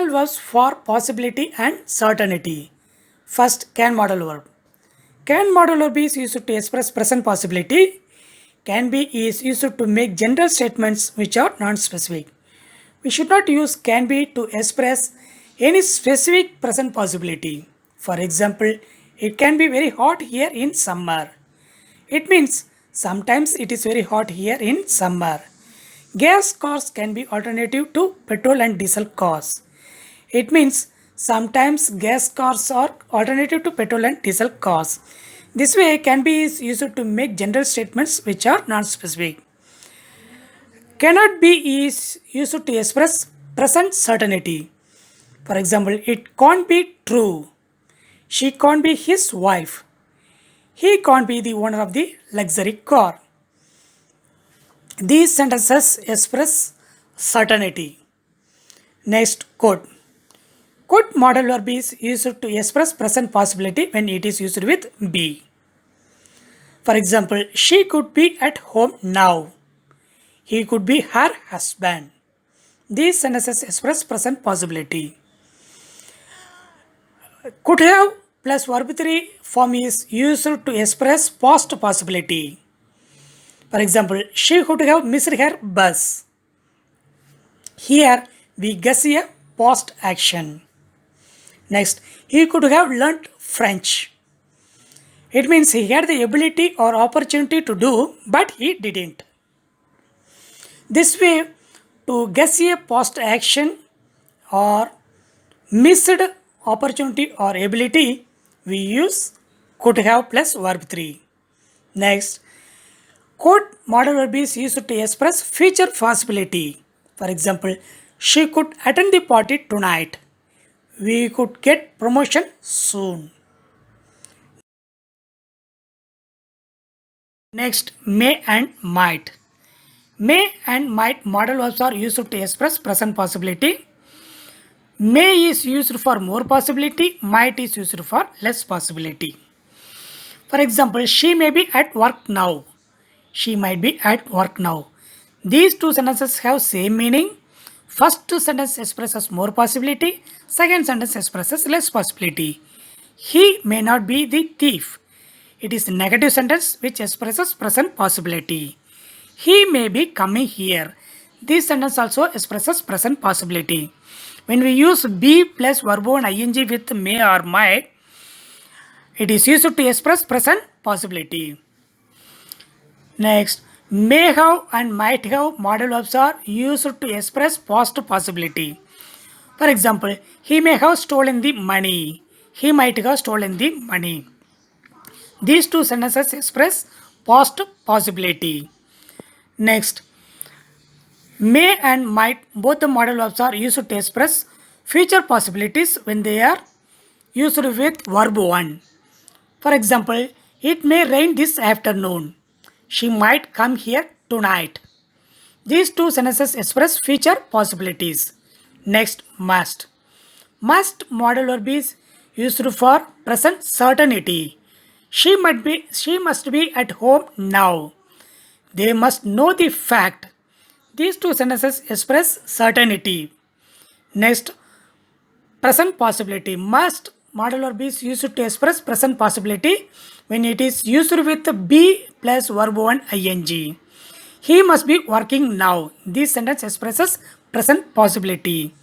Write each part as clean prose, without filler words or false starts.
modal verbs for possibility and certainty. First, can modal verb. Can modal verb is used to express present possibility. Can be is used to make general statements which are non-specific. We should not use can be to express any specific present possibility. For example, it can be very hot here in summer. It means sometimes it is very hot here in summer. Gas cars can be alternative to petrol and diesel cars. It means sometimes gas cars are alternative to petrol and diesel cars. This way can be is used to make general statements which are non-specific. Cannot be is used to express present certainty. For example, it can't be true. She can't be his wife. He can't be the owner of the luxury car. These sentences express certainty. Next, could. Could modal verb is used to express present possibility when it is used with be. For example, she could be at home now. He could be her husband. These sentences express present possibility. Could have plus verb 3 form is used to express past possibility. For example, she could have missed her bus. Here we guess a past action. Next, he could have learnt French. It means he had the ability or opportunity to do, but he didn't. This way, to guess a past action or missed opportunity or ability, we use could have plus verb 3. Next, could modal verb is used to express future possibility. For example, she could attend the party tonight. We could get promotion soon. Next, may and might. May and might modal verbs are used to express present possibility. May is used for more possibility, might is used for less possibility. For example, she may be at work now. She might be at work now. These two sentences have same meaning. First sentence expresses more possibility. Second sentence expresses less possibility. He may not be the thief. It is a negative sentence which expresses present possibility. He may be coming here. This sentence also expresses present possibility. When we use be plus verb 1 ing with may or might, it is used to express present possibility. Next, may have and might have modal verbs are used to express past possibility. For example, he may have stolen the money. He might have stolen the money. These two sentences express past possibility. Next, may and might, both the modal verbs are used to express future possibilities when they are used with verb 1. For example, it may rain this afternoon. She might come here tonight. These two sentences express future possibilities. Next, must. Must modal verb is used for present certainty. She must be at home now. They must know the fact. These two sentences express certainty. Next, present possibility. Must modal verb is used to express present possibility when it is used with be plus verb 1 ing. He must be working now. This sentence expresses present possibility.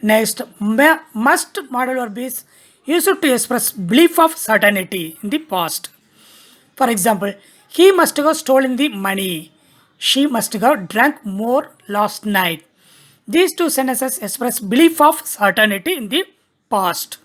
Next, must modal verb is used to express belief of certainty in the past. For example, he must have stolen the money. She must have drank more last night. These two sentences express belief of certainty in the past.